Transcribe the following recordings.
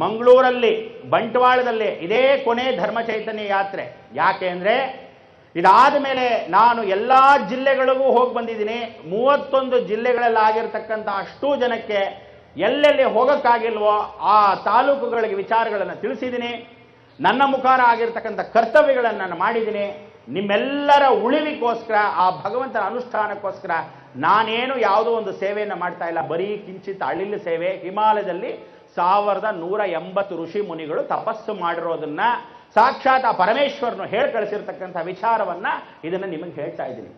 ಮಂಗಳೂರಲ್ಲಿ ಬಂಟ್ವಾಳದಲ್ಲಿ ಇದೇ ಕೊನೆ ಧರ್ಮ ಚೈತನ್ಯ ಯಾತ್ರೆ. ಯಾಕೆ ಅಂದರೆ ಇದಾದ ಮೇಲೆ ನಾನು ಎಲ್ಲ ಜಿಲ್ಲೆಗಳಿಗೂ ಹೋಗಿ ಬಂದಿದ್ದೀನಿ. 31 ಜಿಲ್ಲೆಗಳಲ್ಲಿ ಆಗಿರ್ತಕ್ಕಂಥ ಅಷ್ಟೂ ಜನಕ್ಕೆ ಎಲ್ಲೆಲ್ಲಿ ಹೋಗೋಕ್ಕಾಗಿಲ್ವೋ ಆ ತಾಲೂಕುಗಳಿಗೆ ವಿಚಾರಗಳನ್ನು ತಿಳಿಸಿದ್ದೀನಿ. ನನ್ನ ಮುಖಾರ ಆಗಿರ್ತಕ್ಕಂಥ ಕರ್ತವ್ಯಗಳನ್ನು ನಾನು ಮಾಡಿದ್ದೀನಿ. ನಿಮ್ಮೆಲ್ಲರ ಉಳಿವಿಗೋಸ್ಕರ, ಆ ಭಗವಂತನ ಅನುಷ್ಠಾನಕ್ಕೋಸ್ಕರ ನಾನೇನು ಯಾವುದೋ ಒಂದು ಸೇವೆಯನ್ನು ಮಾಡ್ತಾ ಇಲ್ಲ. ಬರೀ ಕಿಂಚಿತ್ ಅಳಿಲು ಸೇವೆ. ಹಿಮಾಲಯದಲ್ಲಿ 1180 ಋಷಿ ಮುನಿಗಳು ತಪಸ್ಸು ಮಾಡಿರೋದನ್ನ ಸಾಕ್ಷಾತ್ ಆ ಪರಮೇಶ್ವರನು ಹೇಳಿ ಕಳಿಸಿರ್ತಕ್ಕಂಥ ವಿಚಾರವನ್ನ ಇದನ್ನು ನಿಮಗೆ ಹೇಳ್ತಾ ಇದ್ದೀನಿ.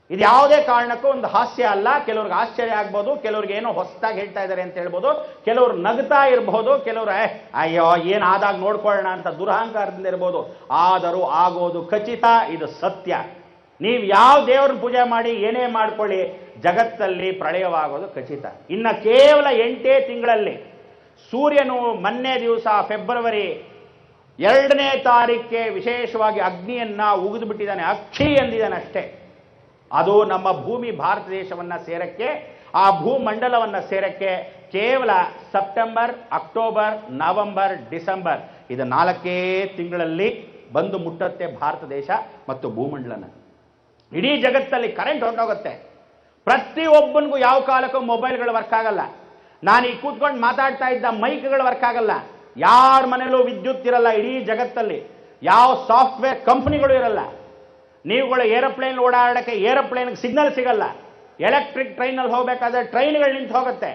ಇದು ಯಾವುದೇ ಕಾರಣಕ್ಕೂ ಒಂದು ಹಾಸ್ಯ ಅಲ್ಲ. ಕೆಲವ್ರಿಗೆ ಆಶ್ಚರ್ಯ ಆಗ್ಬೋದು, ಕೆಲವ್ರಿಗೆ ಏನೋ ಹೊಸದಾಗಿ ಹೇಳ್ತಾ ಇದ್ದಾರೆ ಅಂತ ಹೇಳ್ಬೋದು, ಕೆಲವರು ನಗ್ತಾ ಇರಬಹುದು, ಕೆಲವರು ಅಯ್ಯೋ ಏನಾದಾಗ ನೋಡ್ಕೊಳ್ಳೋಣ ಅಂತ ದುರಹಂಕಾರದಿಂದ ಇರ್ಬೋದು. ಆದರೂ ಆಗೋದು ಖಚಿತ, ಇದು ಸತ್ಯ. ನೀವು ಯಾವ ದೇವರನ್ನ ಪೂಜೆ ಮಾಡಿ ಏನೇ ಮಾಡ್ಕೊಳ್ಳಿ, ಜಗತ್ತಲ್ಲಿ ಪ್ರಳಯವಾಗೋದು ಖಚಿತ. ಇನ್ನು ಕೇವಲ 8 ತಿಂಗಳಲ್ಲಿ ಸೂರ್ಯನು ಮೊನ್ನೆ ದಿವಸ ಫೆಬ್ರವರಿ 2ನೇ ತಾರೀಕಿಗೆ ವಿಶೇಷವಾಗಿ ಅಗ್ನಿಯನ್ನ ಉಗಿದು ಬಿಟ್ಟಿದ್ದಾನೆ, ಅಕ್ಷಿ ಎಂದಿದ್ದಾನೆ ಅಷ್ಟೇ. ಅದು ನಮ್ಮ ಭೂಮಿ ಭಾರತ ದೇಶವನ್ನ ಸೇರಕ್ಕೆ, ಆ ಭೂಮಂಡಲವನ್ನ ಸೇರಕ್ಕೆ ಕೇವಲ ಸೆಪ್ಟೆಂಬರ್, ಅಕ್ಟೋಬರ್, ನವೆಂಬರ್, ಡಿಸೆಂಬರ್ ಇದು 4 ತಿಂಗಳಲ್ಲಿ ಬಂದು ಮುಟ್ಟತ್ತೆ ಭಾರತ ದೇಶ ಮತ್ತು ಭೂಮಂಡಲನ. ಇಡೀ ಜಗತ್ತಲ್ಲಿ ಕರೆಂಟ್ ಹೊರಟೋಗುತ್ತೆ. ಪ್ರತಿಯೊಬ್ಬನಿಗೂ ಯಾವ ಕಾಲಕ್ಕೂ ಮೊಬೈಲ್ಗಳು ವರ್ಕ್ ಆಗಲ್ಲ. ನಾನು ಈ ಕೂತ್ಕೊಂಡು ಮಾತಾಡ್ತಾ ಇದ್ದ ಮೈಕ್ಗಳು ವರ್ಕ್ ಆಗಲ್ಲ. ಯಾರ ಮನೇಲೂ ವಿದ್ಯುತ್ ಇರಲ್ಲ. ಇಡೀ ಜಗತ್ತಲ್ಲಿ ಯಾವ ಸಾಫ್ಟ್ವೇರ್ ಕಂಪನಿಗಳು ಇರಲ್ಲ. ನೀವುಗಳು ಏರೋಪ್ಲೇನ್ ಓಡಾಡೋಕ್ಕೆ ಏರೋಪ್ಲೇನ್ಗೆ ಸಿಗ್ನಲ್ ಸಿಗಲ್ಲ. ಎಲೆಕ್ಟ್ರಿಕ್ ಟ್ರೈನಲ್ಲಿ ಹೋಗಬೇಕಾದ್ರೆ ಟ್ರೈನ್ಗಳು ನಿಂತು ಹೋಗುತ್ತೆ.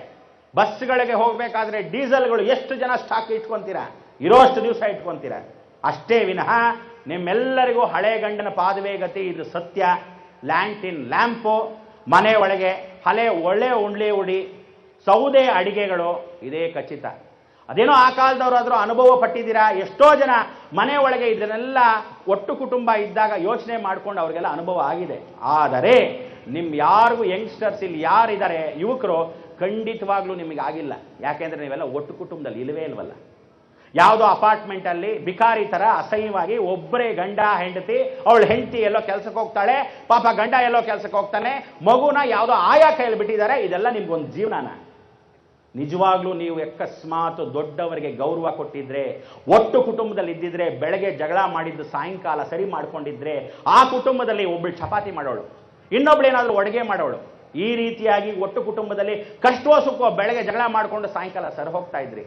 ಬಸ್ಗಳಿಗೆ ಹೋಗಬೇಕಾದ್ರೆ ಡೀಸೆಲ್ಗಳು ಎಷ್ಟು ಜನ ಸ್ಟಾಕ್ ಇಟ್ಕೊಂತೀರಾ? ಇರೋಷ್ಟು ದಿವಸ ಇಟ್ಕೊಂತೀರಾ ಅಷ್ಟೇ ವಿನಃ ನಿಮ್ಮೆಲ್ಲರಿಗೂ ಹಳೆ ಗಂಡನ ಪಾದವೇ ಗತಿ. ಇದು ಸತ್ಯ. ಲ್ಯಾಂಟಿನ್ ಲ್ಯಾಂಪು, ಮನೆ ಒಳಗೆ ಒಳ್ಳೆ ಉಂಡ್ಲಿ ಉಡಿ, ಸೌದೆ ಅಡಿಗೆಗಳು, ಇದೇ ಖಚಿತ. ಅದೇನೋ ಆ ಕಾಲದವರಾದರೂ ಅನುಭವ ಪಟ್ಟಿದ್ದೀರಾ. ಎಷ್ಟೋ ಜನ ಮನೆ ಒಳಗೆ ಇದನ್ನೆಲ್ಲ ಒಟ್ಟು ಕುಟುಂಬ ಇದ್ದಾಗ ಯೋಚನೆ ಮಾಡ್ಕೊಂಡು ಅವ್ರಿಗೆಲ್ಲ ಅನುಭವ ಆಗಿದೆ. ಆದರೆ ಯಾರಿಗೂ ಯಂಗ್ಸ್ಟರ್ಸ್ ಇಲ್ಲಿ ಯಾರಿದ್ದಾರೆ, ಯುವಕರು, ಖಂಡಿತವಾಗ್ಲೂ ನಿಮಗೆ ಆಗಿಲ್ಲ. ಯಾಕೆಂದ್ರೆ ನೀವೆಲ್ಲ ಒಟ್ಟು ಕುಟುಂಬದಲ್ಲಿ ಇಲ್ಲವೇ ಇಲ್ವಲ್ಲ. ಯಾವುದೋ ಅಪಾರ್ಟ್ಮೆಂಟಲ್ಲಿ ಬಿಕಾರಿ ಥರ ಅಸಹ್ಯವಾಗಿ ಒಬ್ಬರೇ ಗಂಡ ಹೆಂಡತಿ, ಅವಳು ಹೆಂಡತಿ ಎಲ್ಲೋ ಕೆಲಸಕ್ಕೆ ಹೋಗ್ತಾಳೆ, ಪಾಪ ಗಂಡ ಎಲ್ಲೋ ಕೆಲಸಕ್ಕೆ ಹೋಗ್ತಾನೆ, ಮಗುನ ಯಾವುದೋ ಆಯಾ ಕೈಯಲ್ಲಿ ಬಿಟ್ಟಿದ್ದಾರೆ. ಇದೆಲ್ಲ ನಿಮ್ಗೊಂದು ಜೀವನನ? ನಿಜವಾಗ್ಲೂ ನೀವು ಅಕಸ್ಮಾತ್ ದೊಡ್ಡವರಿಗೆ ಗೌರವ ಕೊಟ್ಟಿದ್ರೆ, ಒಟ್ಟು ಕುಟುಂಬದಲ್ಲಿ ಇದ್ದಿದ್ರೆ, ಬೆಳಗ್ಗೆ ಜಗಳ ಮಾಡಿದ್ದು ಸಾಯಂಕಾಲ ಸರಿ ಮಾಡ್ಕೊಂಡಿದ್ರೆ, ಆ ಕುಟುಂಬದಲ್ಲಿ ಒಬ್ಬಳು ಚಪಾತಿ ಮಾಡೋಳು, ಇನ್ನೊಬ್ಳು ಏನಾದರೂ ಅಡುಗೆ ಮಾಡೋಳು, ಈ ರೀತಿಯಾಗಿ ಒಟ್ಟು ಕುಟುಂಬದಲ್ಲಿ ಕಷ್ಟವೋ ಸುಖವೋ ಬೆಳಗ್ಗೆ ಜಗಳ ಮಾಡಿಕೊಂಡು ಸಾಯಂಕಾಲ ಸರಿ ಹೋಗ್ತಾ ಇದ್ರಿ.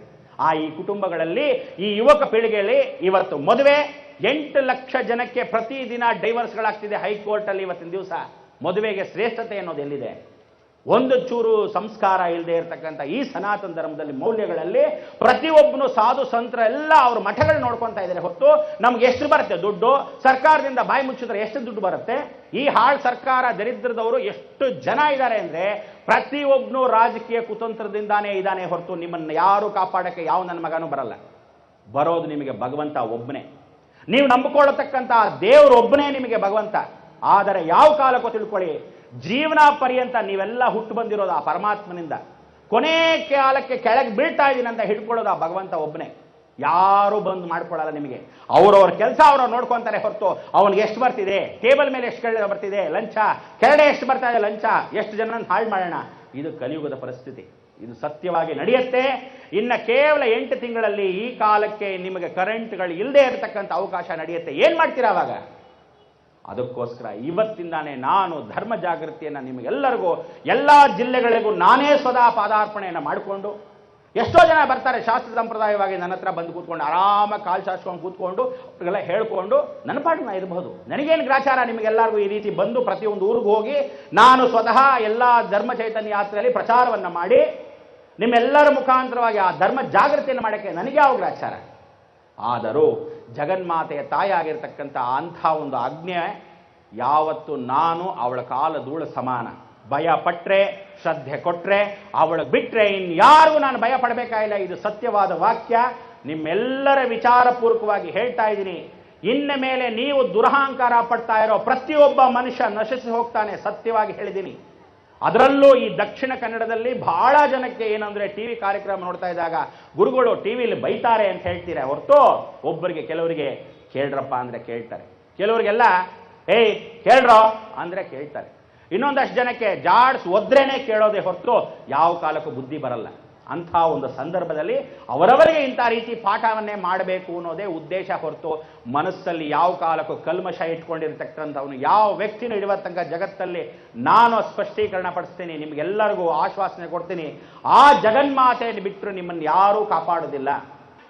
ಈ ಕುಟುಂಬಗಳಲ್ಲಿ, ಈ ಯುವಕ ಪೀಳಿಗೆಯಲ್ಲಿ ಇವತ್ತು ಮದುವೆ 8 ಲಕ್ಷ ಜನಕ್ಕೆ ಪ್ರತಿದಿನ ಡೈವರ್ಸ್ಗಳಾಗ್ತಿದೆ ಹೈಕೋರ್ಟಲ್ಲಿ. ಇವತ್ತಿನ ದಿವಸ ಮದುವೆಗೆ ಶ್ರೇಷ್ಠತೆ ಅನ್ನೋದು ಎಲ್ಲಿದೆ? ಒಂದು ಚೂರು ಸಂಸ್ಕಾರ ಇಲ್ಲದೆ ಇರತಕ್ಕಂಥ ಈ ಸನಾತನ ಧರ್ಮದಲ್ಲಿ, ಮೌಲ್ಯಗಳಲ್ಲಿ ಪ್ರತಿಯೊಬ್ಬನು ಸಾಧು ಸಂತರ ಎಲ್ಲ ಅವ್ರ ಮಠಗಳು ನೋಡ್ಕೊತಾ ಇದ್ದಾರೆ ಹೊತ್ತು ನಮ್ಗೆ ಎಷ್ಟು ಬರುತ್ತೆ ದುಡ್ಡು? ಸರ್ಕಾರದಿಂದ ಬಾಯಿ ಮುಚ್ಚಿದ್ರೆ ಎಷ್ಟು ದುಡ್ಡು ಬರುತ್ತೆ? ಈ ಹಾಳು ಸರ್ಕಾರ ದರಿದ್ರದವರು ಎಷ್ಟು ಜನ ಇದ್ದಾರೆ ಅಂದ್ರೆ ಪ್ರತಿಯೊಬ್ಬನು ರಾಜಕೀಯ ಕುತಂತ್ರದಿಂದಾನೇ ಇದ್ದಾನೆ ಹೊರತು ನಿಮ್ಮನ್ನು ಯಾರು ಕಾಪಾಡಕ್ಕೆ ಯಾವ ನನ್ನ ಮಗನೂ ಬರಲ್ಲ. ಬರೋದು ನಿಮಗೆ ಭಗವಂತ ಒಬ್ಬನೇ. ನೀವು ನಂಬಿಕೊಳ್ಳತಕ್ಕಂಥ ದೇವರೊಬ್ಬನೇ ನಿಮಗೆ ಭಗವಂತ. ಆದರೆ ಯಾವ ಕಾಲಕ್ಕೂ ತಿಳ್ಕೊಳ್ಳಿ, ಜೀವನ ಪರ್ಯಂತ ನೀವೆಲ್ಲ ಹುಟ್ಟು ಬಂದಿರೋದು ಆ ಪರಮಾತ್ಮನಿಂದ. ಕೊನೆ ಕಾಲಕ್ಕೆ ಕೆಳಗೆ ಬೀಳ್ತಾ ಇದ್ದೀನಿ ಅಂತ ಹಿಡ್ಕೊಳ್ಳೋದು ಆ ಭಗವಂತ ಒಬ್ಬನೇ. ಯಾರು ಬಂದು ಮಾಡ್ಕೊಳ್ಳಲ್ಲ ನಿಮಗೆ. ಅವ್ರವ್ರ ಕೆಲಸ ಅವ್ರವ್ರು ನೋಡ್ಕೊಂತಾರೆ ಹೊರತು ಅವನಿಗೆ ಎಷ್ಟು ಬರ್ತಿದೆ, ಟೇಬಲ್ ಮೇಲೆ ಎಷ್ಟು ಬರ್ತಿದೆ ಲಂಚ, ಕೆಳಗಡೆ ಎಷ್ಟು ಬರ್ತಾ ಇದೆ ಲಂಚ, ಎಷ್ಟು ಜನರನ್ನು ಹಾಳು ಮಾಡೋಣ, ಇದು ಕಲಿಯುಗದ ಪರಿಸ್ಥಿತಿ. ಇದು ಸತ್ಯವಾಗಿ ನಡೆಯುತ್ತೆ. ಇನ್ನು ಕೇವಲ 8 ತಿಂಗಳಲ್ಲಿ ಈ ಕಾಲಕ್ಕೆ ನಿಮಗೆ ಕರೆಂಟ್ಗಳು ಇಲ್ಲದೆ ಇರತಕ್ಕಂಥ ಅವಕಾಶ ನಡೆಯುತ್ತೆ. ಏನು ಮಾಡ್ತೀರಾ ಅವಾಗ? ಅದಕ್ಕೋಸ್ಕರ ಇವತ್ತಿಂದಾನೇ ನಾನು ಧರ್ಮ ಜಾಗೃತಿಯನ್ನು ನಿಮಗೆಲ್ಲರಿಗೂ, ಎಲ್ಲ ಜಿಲ್ಲೆಗಳಿಗೂ ನಾನೇ ಸ್ವತಃ ಪಾದಾರ್ಪಣೆಯನ್ನು ಮಾಡಿಕೊಂಡು, ಎಷ್ಟೋ ಜನ ಬರ್ತಾರೆ ಶಾಸ್ತ್ರ ಸಂಪ್ರದಾಯವಾಗಿ ನನ್ನ ಹತ್ರ ಬಂದು ಕೂತ್ಕೊಂಡು ಆರಾಮಾಗಿ ಕಾಲು ಚಾಚ್ಕೊಂಡು ಕೂತ್ಕೊಂಡು ಅವ್ರಿಗೆಲ್ಲ ಹೇಳ್ಕೊಂಡು ನನ್ನ ಪಾಠನ ಇರಬಹುದು. ನನಗೇನು ಗ್ರಾಚಾರ ನಿಮಗೆಲ್ಲರಿಗೂ ಈ ರೀತಿ ಬಂದು ಪ್ರತಿಯೊಂದು ಊರಿಗೂ ಹೋಗಿ ನಾನು ಸ್ವತಃ ಎಲ್ಲ ಧರ್ಮ ಚೈತನ್ಯ ಯಾತ್ರೆಯಲ್ಲಿ ಪ್ರಚಾರವನ್ನು ಮಾಡಿ ನಿಮ್ಮೆಲ್ಲರ ಮುಖಾಂತರವಾಗಿ ಆ ಧರ್ಮ ಜಾಗೃತಿಯನ್ನು ಮಾಡೋಕ್ಕೆ ನನಗೆ ಯಾವ ಗ್ರಾಚಾರ? ಆದರೂ ಜಗನ್ಮಾತೆಯ ತಾಯಿಯಾಗಿರ್ತಕ್ಕಂಥ ಅಂಥ ಒಂದು ಆಜ್ಞೆ ಯಾವತ್ತು ನಾನು ಅವಳ ಕಾಲ ಧೂಳ ಸಮಾನ. ಭಯ ಪಟ್ರೆ, ಶ್ರದ್ಧೆ ಕೊಟ್ರೆ, ಅವಳಿಗೆ ಬಿಟ್ರೆ ಇನ್ಯಾರಿಗೂ ನಾನು ಭಯ ಪಡಬೇಕಾಗಿಲ್ಲ. ಇದು ಸತ್ಯವಾದ ವಾಕ್ಯ. ನಿಮ್ಮೆಲ್ಲರ ವಿಚಾರಪೂರ್ವಕವಾಗಿ ಹೇಳ್ತಾ ಇದ್ದೀನಿ. ಇನ್ನ ಮೇಲೆ ನೀವು ದುರಹಂಕಾರ ಪಡ್ತಾ ಇರೋ ಪ್ರತಿಯೊಬ್ಬ ಮನುಷ್ಯ ನಶಿಸಿ ಹೋಗ್ತಾನೆ. ಸತ್ಯವಾಗಿ ಹೇಳಿದ್ದೀನಿ. ಅದರಲ್ಲೂ ಈ ದಕ್ಷಿಣ ಕನ್ನಡದಲ್ಲಿ ಬಹಳ ಜನಕ್ಕೆ ಏನಂದ್ರೆ ಟಿವಿ ಕಾರ್ಯಕ್ರಮ ನೋಡ್ತಾ ಇದ್ದಾಗ ಗುರುಗಳು ಟಿವಿಲಿ ಬೈತಾರೆ ಅಂತ ಹೇಳ್ತೀರಾ ಹೊರತು ಒಬ್ಬರಿಗೆ ಕೆಲವರಿಗೆ ಕೇಳ್ರಪ್ಪ ಅಂದ್ರೆ ಕೇಳ್ತಾರೆ, ಕೆಲವರಿಗೆಲ್ಲ ಏಯ್ ಕೇಳ್ರೋ ಅಂದ್ರೆ ಕೇಳ್ತಾರೆ. ಇನ್ನೊಂದಷ್ಟು ಜನಕ್ಕೆ ಜಾಡ್ಸ್ ಒದ್ರೇನೆ ಕೇಳೋದೇ ಹೊರತು ಯಾವ ಕಾಲಕ್ಕೂ ಬುದ್ಧಿ ಬರಲ್ಲ. ಅಂಥ ಒಂದು ಸಂದರ್ಭದಲ್ಲಿ ಅವರವರಿಗೆ ಇಂಥ ರೀತಿ ಪಾಠವನ್ನೇ ಮಾಡಬೇಕು ಅನ್ನೋದೇ ಉದ್ದೇಶ ಹೊರತು ಮನಸ್ಸಲ್ಲಿ ಯಾವ ಕಾಲಕ್ಕೂ ಕಲ್ಮಶ ಇಟ್ಕೊಂಡಿರ್ತಕ್ಕಂಥವನು ಯಾವ ವ್ಯಕ್ತಿನೂ ಇಡುವ ತನಕ ಜಗತ್ತಲ್ಲಿ ನಾನು ಸ್ಪಷ್ಟೀಕರಣ ಪಡಿಸ್ತೀನಿ, ನಿಮಗೆಲ್ಲರಿಗೂ ಆಶ್ವಾಸನೆ ಕೊಡ್ತೀನಿ, ಆ ಜಗನ್ಮಾತೆಯನ್ನು ಬಿಟ್ಟರು ನಿಮ್ಮನ್ನು ಯಾರೂ ಕಾಪಾಡೋದಿಲ್ಲ.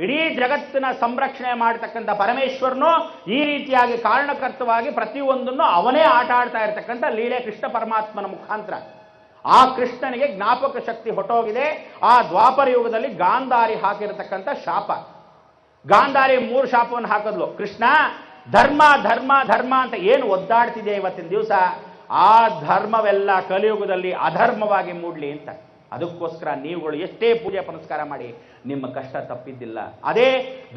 ಇಡೀ ಜಗತ್ತಿನ ಸಂರಕ್ಷಣೆ ಮಾಡತಕ್ಕಂಥ ಪರಮೇಶ್ವರನು ಈ ರೀತಿಯಾಗಿ ಕಾರಣಕರ್ತವಾಗಿ ಪ್ರತಿಯೊಂದನ್ನು ಅವನೇ ಆಟ ಆಡ್ತಾ ಇರತಕ್ಕಂಥ ಲೀಲೆ ಕೃಷ್ಣ ಪರಮಾತ್ಮನ ಮುಖಾಂತರ. ಆ ಕೃಷ್ಣನಿಗೆ ಜ್ಞಾಪಕ ಶಕ್ತಿ ಹೊಟ್ಟೋಗಿದೆ. ಆ ದ್ವಾಪರ ಯುಗದಲ್ಲಿ ಗಾಂಧಾರಿ ಹಾಕಿರತಕ್ಕಂಥ ಶಾಪ, ಗಾಂಧಾರಿ 3 ಶಾಪವನ್ನು ಹಾಕಿದ್ಲು. ಕೃಷ್ಣ ಧರ್ಮ ಧರ್ಮ ಧರ್ಮ ಅಂತ ಏನು ಒದ್ದಾಡ್ತಿದೆ ಇವತ್ತಿನ ದಿವಸ, ಆ ಧರ್ಮವೆಲ್ಲ ಕಲಿಯುಗದಲ್ಲಿ ಅಧರ್ಮವಾಗಿ ಮೂಡ್ಲಿ ಅಂತ. ಅದಕ್ಕೋಸ್ಕರ ನೀವುಗಳು ಎಷ್ಟೇ ಪೂಜೆ ಪುನಸ್ಕಾರ ಮಾಡಿ ನಿಮ್ಮ ಕಷ್ಟ ತಪ್ಪಿದ್ದಿಲ್ಲ. ಅದೇ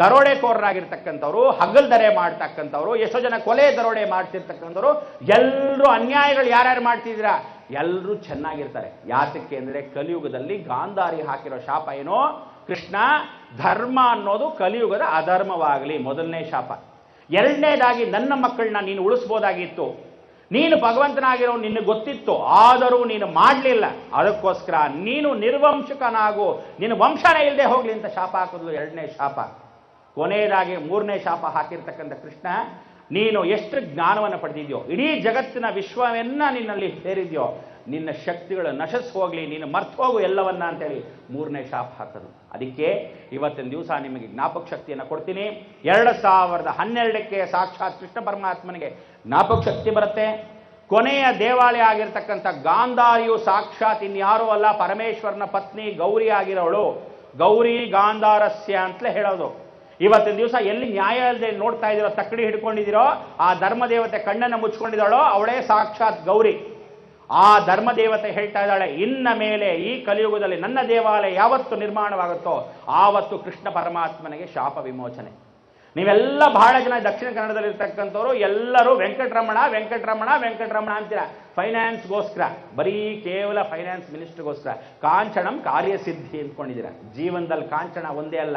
ದರೋಡೆಕೋರರಾಗಿರ್ತಕ್ಕಂಥವ್ರು, ಹಗಲ್ದರೆ ಮಾಡ್ತಕ್ಕಂಥವ್ರು, ಎಷ್ಟೋ ಜನ ಕೊಲೆ ದರೋಡೆ ಮಾಡ್ತಿರ್ತಕ್ಕಂಥವ್ರು, ಎಲ್ಲರೂ ಅನ್ಯಾಯಗಳು ಯಾರ್ಯಾರು ಮಾಡ್ತಿದ್ದೀರಾ ಎಲ್ಲರೂ ಚೆನ್ನಾಗಿರ್ತಾರೆ. ಯಾತಕ್ಕೆ ಅಂದರೆ ಕಲಿಯುಗದಲ್ಲಿ ಗಾಂಧಾರಿ ಹಾಕಿರೋ ಶಾಪ ಏನೋ, ಕೃಷ್ಣ ಧರ್ಮ ಅನ್ನೋದು ಕಲಿಯುಗದ ಅಧರ್ಮವಾಗಲಿ, ಮೊದಲನೇ ಶಾಪ. ಎರಡನೇದಾಗಿ ನನ್ನ ಮಕ್ಕಳನ್ನ ನೀನು ಉಳಿಸ್ಬೋದಾಗಿತ್ತು, ನೀನು ಭಗವಂತನಾಗಿರೋ ನಿನಗೆ ಗೊತ್ತಿತ್ತು, ಆದರೂ ನೀನು ಮಾಡಲಿಲ್ಲ, ಅದಕ್ಕೋಸ್ಕರ ನೀನು ನಿರ್ವಂಶಕನಾಗು, ನಿನ್ನ ವಂಶನೇ ಇಲ್ಲದೆ ಹೋಗ್ಲಿ ಅಂತ ಶಾಪ ಹಾಕಿದ್ಲು, ಎರಡನೇ ಶಾಪ. ಕೊನೆಯದಾಗಿ 3ನೇ ಶಾಪ ಹಾಕಿರ್ತಕ್ಕಂಥ ಕೃಷ್ಣ, ನೀನು ಎಷ್ಟು ಜ್ಞಾನವನ್ನು ಪಡೆದಿದ್ಯೋ, ಇಡೀ ಜಗತ್ತಿನ ವಿಶ್ವವನ್ನ ನಿನ್ನಲ್ಲಿ ಸೇರಿದ್ಯೋ, ನಿನ್ನ ಶಕ್ತಿಗಳು ನಶಿಸ್ ಹೋಗ್ಲಿ, ನೀನು ಮರ್ತು ಹೋಗು ಎಲ್ಲವನ್ನ ಅಂತೇಳಿ 3ನೇ ಶಾಪ ಹಾಕೋದು. ಅದಕ್ಕೆ ಇವತ್ತಿನ ದಿವಸ ನಿಮಗೆ ಜ್ಞಾಪಕ ಶಕ್ತಿಯನ್ನು ಕೊಡ್ತೀನಿ. 2012ಕ್ಕೆ ಸಾಕ್ಷಾತ್ ಕೃಷ್ಣ ಪರಮಾತ್ಮನಿಗೆ ಜ್ಞಾಪಕ ಶಕ್ತಿ ಬರುತ್ತೆ. ಕೊನೆಯ ದೇವಾಲಯ ಆಗಿರ್ತಕ್ಕಂಥ ಗಾಂಧಾರಿಯು ಸಾಕ್ಷಾತ್ ಇನ್ಯಾರೂ ಅಲ್ಲ, ಪರಮೇಶ್ವರನ ಪತ್ನಿ ಗೌರಿ ಆಗಿರೋಳು. ಗೌರಿ ಗಾಂಧಾರಸ್ಯ ಅಂತಲೇ ಹೇಳೋದು. ಇವತ್ತಿನ ದಿವಸ ಎಲ್ಲಿ ನ್ಯಾಯಾಲಯದಲ್ಲಿ ನೋಡ್ತಾ ಇದ್ದೀರೋ, ತಕ್ಕಡಿ ಹಿಡ್ಕೊಂಡಿದ್ದೀರೋ, ಆ ಧರ್ಮದೇವತೆ ಕಣ್ಣನ್ನು ಮುಚ್ಕೊಂಡಿದ್ದಾಳೋ ಅವಳೇ ಸಾಕ್ಷಾತ್ ಗೌರಿ. ಆ ಧರ್ಮದೇವತೆ ಹೇಳ್ತಾ ಇದ್ದಾಳೆ, ಇನ್ನ ಮೇಲೆ ಈ ಕಲಿಯುಗದಲ್ಲಿ ನನ್ನ ದೇವಾಲಯ ಯಾವತ್ತು ನಿರ್ಮಾಣವಾಗುತ್ತೋ ಆವತ್ತು ಕೃಷ್ಣ ಪರಮಾತ್ಮನಿಗೆ ಶಾಪ ವಿಮೋಚನೆ. ನೀವೆಲ್ಲ ಬಹಳ ಜನ ದಕ್ಷಿಣ ಕನ್ನಡದಲ್ಲಿರ್ತಕ್ಕಂಥವ್ರು ಎಲ್ಲರೂ ವೆಂಕಟರಮಣ ವೆಂಕಟರಮಣ ವೆಂಕಟರಮಣ ಅಂತೀರ, ಫೈನಾನ್ಸ್ಗೋಸ್ಕರ, ಬರೀ ಕೇವಲ ಫೈನಾನ್ಸ್ ಮಿನಿಸ್ಟರ್ಗೋಸ್ಕರ. ಕಾಂಚಣಂ ಕಾರ್ಯಸಿದ್ಧಿ ಅಂದ್ಕೊಂಡಿದ್ದೀರ. ಜೀವನದಲ್ಲಿ ಕಾಂಚನ ಒಂದೇ ಅಲ್ಲ,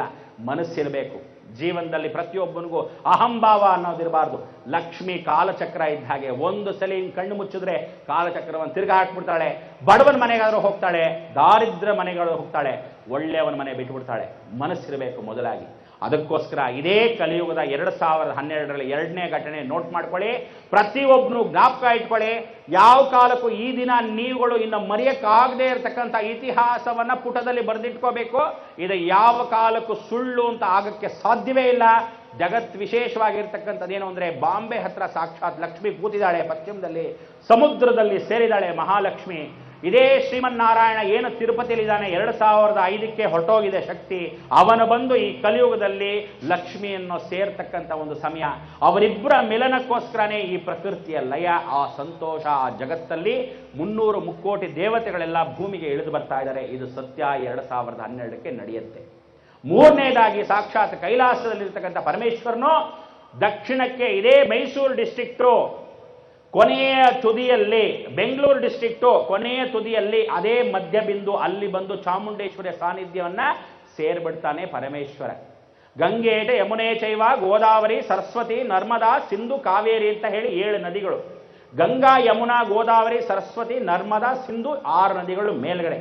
ಮನಸ್ಸಿರಬೇಕು. ಜೀವನದಲ್ಲಿ ಪ್ರತಿಯೊಬ್ಬನಿಗೂ ಅಹಂಭಾವ ಅನ್ನೋದಿರಬಾರ್ದು. ಲಕ್ಷ್ಮಿ ಕಾಲಚಕ್ರ ಇದ್ದ ಹಾಗೆ, ಒಂದು ಸಲ ಕಣ್ಣು ಮುಚ್ಚಿದ್ರೆ ಕಾಲಚಕ್ರವನ್ನು ತಿರ್ಗಾ ಹಾಕ್ಬಿಡ್ತಾಳೆ. ಬಡವನ ಮನೆಗಾದ್ರೂ ಹೋಗ್ತಾಳೆ, ದಾರಿದ್ರ ಮನೆಗಾದ್ರೂ ಹೋಗ್ತಾಳೆ, ಒಳ್ಳೆಯವನ ಮನೆ ಬಿಟ್ಬಿಡ್ತಾಳೆ. ಮನಸ್ಸಿರಬೇಕು ಮೊದಲಾಗಿ. ಅದಕ್ಕೋಸ್ಕರ ಇದೇ ಕಲಿಯುಗದ 2012ರಲ್ಲಿ 2ನೇ ಘಟನೆ ನೋಟ್ ಮಾಡ್ಕೊಳ್ಳಿ. ಪ್ರತಿಯೊಬ್ಬನು ಜ್ಞಾಪಕ ಇಟ್ಕೊಳ್ಳಿ. ಯಾವ ಕಾಲಕ್ಕೂ ಈ ದಿನ ನೀವುಗಳು ಇನ್ನು ಮರೆಯಕ್ಕಾಗದೇ ಇರತಕ್ಕಂಥ ಇತಿಹಾಸವನ್ನ ಪುಟದಲ್ಲಿ ಬರೆದಿಟ್ಕೋಬೇಕು. ಇದು ಯಾವ ಕಾಲಕ್ಕೂ ಸುಳ್ಳು ಅಂತ ಆಗಕ್ಕೆ ಸಾಧ್ಯವೇ ಇಲ್ಲ. ಜಗತ್ ವಿಶೇಷವಾಗಿರ್ತಕ್ಕಂಥದ್ದೇನು ಅಂದರೆ, ಬಾಂಬೆ ಹತ್ರ ಸಾಕ್ಷಾತ್ ಲಕ್ಷ್ಮಿ ಕೂತಿದ್ದಾಳೆ, ಪಶ್ಚಿಮದಲ್ಲಿ ಸಮುದ್ರದಲ್ಲಿ ಸೇರಿದಾಳೆ ಮಹಾಲಕ್ಷ್ಮಿ. ಇದೇ ಶ್ರೀಮನ್ನಾರಾಯಣ ಏನು ತಿರುಪತಿಯಲ್ಲಿದ್ದಾನೆ, 2005ಕ್ಕೆ ಹೊರಟೋಗಿದೆ ಶಕ್ತಿ, ಅವನು ಬಂದು ಈ ಕಲಿಯುಗದಲ್ಲಿ ಲಕ್ಷ್ಮಿಯನ್ನು ಸೇರ್ತಕ್ಕಂಥ ಒಂದು ಸಮಯ. ಅವರಿಬ್ಬರ ಮಿಲನಕ್ಕೋಸ್ಕರನೇ ಈ ಪ್ರಕೃತಿಯ ಲಯ, ಆ ಸಂತೋಷ, ಆ ಜಗತ್ತಲ್ಲಿ 300 ಮುಕ್ಕೋಟಿ ದೇವತೆಗಳೆಲ್ಲ ಭೂಮಿಗೆ ಇಳಿದು ಬರ್ತಾ ಇದ್ದಾರೆ. ಇದು ಸತ್ಯ 2012ಕ್ಕೆ ನಡೆಯುತ್ತೆ. 3ನೇದಾಗಿ ಸಾಕ್ಷಾತ್ ಕೈಲಾಸದಲ್ಲಿರ್ತಕ್ಕಂಥ ಪರಮೇಶ್ವರನು ದಕ್ಷಿಣಕ್ಕೆ ಇದೇ ಮೈಸೂರು ಡಿಸ್ಟ್ರಿಕ್ಟು ಕೊನೆಯ ತುದಿಯಲ್ಲಿ, ಬೆಂಗಳೂರು ಡಿಸ್ಟ್ರಿಕ್ಟು ಕೊನೆಯ ತುದಿಯಲ್ಲಿ ಅದೇ ಮಧ್ಯಬಿಂದು, ಅಲ್ಲಿ ಬಂದು ಚಾಮುಂಡೇಶ್ವರಿಯ ಸಾನ್ನಿಧ್ಯವನ್ನ ಸೇರ್ಬಿಡ್ತಾನೆ ಪರಮೇಶ್ವರ. ಗಂಗೇಟ ಯಮುನೆ ಚೈವ ಗೋದಾವರಿ ಸರಸ್ವತಿ ನರ್ಮದಾ ಸಿಂಧು ಕಾವೇರಿ ಅಂತ ಹೇಳಿ 7 ನದಿಗಳು. ಗಂಗಾ ಯಮುನಾ ಗೋದಾವರಿ ಸರಸ್ವತಿ ನರ್ಮದಾ ಸಿಂಧು 6 ನದಿಗಳು ಮೇಲ್ಗಡೆ.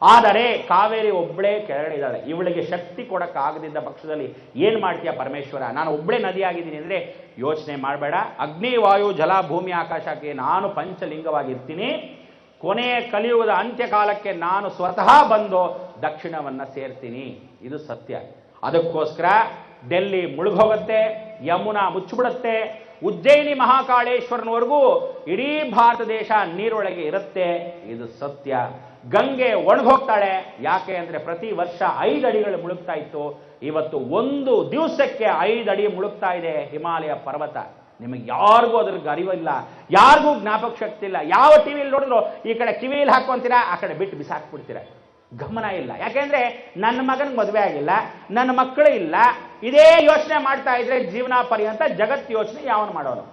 ಆದರೆ ಕಾವೇರಿ ಒಬ್ಬಳೇ ಕೆಳಗಡೆ ಇದ್ದಾಳೆ. ಇವಳಿಗೆ ಶಕ್ತಿ ಕೊಡಕ್ಕಾಗದಿದ್ದ ಪಕ್ಷದಲ್ಲಿ ಏನು ಮಾಡ್ತೀಯ ಪರಮೇಶ್ವರ? ನಾನು ಒಬ್ಬಳೇ ನದಿ ಆಗಿದ್ದೀನಿ ಅಂದರೆ ಯೋಚನೆ ಮಾಡಬೇಡ. ಅಗ್ನಿ ವಾಯು ಜಲ ಭೂಮಿ ಆಕಾಶಕ್ಕೆ ನಾನು ಪಂಚಲಿಂಗವಾಗಿರ್ತೀನಿ. ಕೊನೆಯ ಕಲಿಯುಗದ ಅಂತ್ಯಕಾಲಕ್ಕೆ ನಾನು ಸ್ವತಃ ಬಂದು ದಕ್ಷಿಣವನ್ನು ಸೇರ್ತೀನಿ. ಇದು ಸತ್ಯ. ಅದಕ್ಕೋಸ್ಕರ ಡೆಲ್ಲಿ ಮುಳುಗೋಗುತ್ತೆ, ಯಮುನಾ ಮುಚ್ಚಿಬಿಡುತ್ತೆ, ಉಜ್ಜಯಿನಿ ಮಹಾಕಾಳೇಶ್ವರನವರೆಗೂ ಇಡೀ ಭಾರತ ದೇಶ ನೀರೊಳಗೆ ಇರುತ್ತೆ. ಇದು ಸತ್ಯ. ಗಂಗೆ ಒಣಗೋಗ್ತಾಳೆ. ಯಾಕೆ ಅಂದರೆ ಪ್ರತಿ ವರ್ಷ 5 ಅಡಿಗಳು ಮುಳುಗ್ತಾ ಇತ್ತು. ಇವತ್ತು ಒಂದು ದಿವಸಕ್ಕೆ 5 ಅಡಿ ಮುಳುಗ್ತಾ ಇದೆ ಹಿಮಾಲಯ ಪರ್ವತ. ನಿಮಗೆ ಯಾರಿಗೂ ಅದ್ರಿಗೆ ಅರಿವಿಲ್ಲ, ಯಾರಿಗೂ ಜ್ಞಾಪಕ ಶಕ್ತಿ ಇಲ್ಲ. ಯಾವ ಟಿವಿಯಲ್ಲಿ ನೋಡಿದ್ರು ಈ ಕಡೆ ಕಿವಿಯಲ್ಲಿ ಹಾಕೊಂತೀರಾ, ಆ ಕಡೆ ಬಿಟ್ಟು ಬಿಸಾಕ್ಬಿಡ್ತೀರ. ಗಮನ ಇಲ್ಲ. ಯಾಕೆಂದ್ರೆ ನನ್ನ ಮಗನಿಗೆ ಮದುವೆ ಆಗಿಲ್ಲ, ನನ್ನ ಮಕ್ಕಳು ಇಲ್ಲ, ಇದೇ ಯೋಚನೆ ಮಾಡ್ತಾ ಇದ್ರೆ ಜೀವನ ಪರ್ಯಂತ ಜಗತ್ ಯೋಚನೆ ಯಾವನು ಮಾಡೋನು?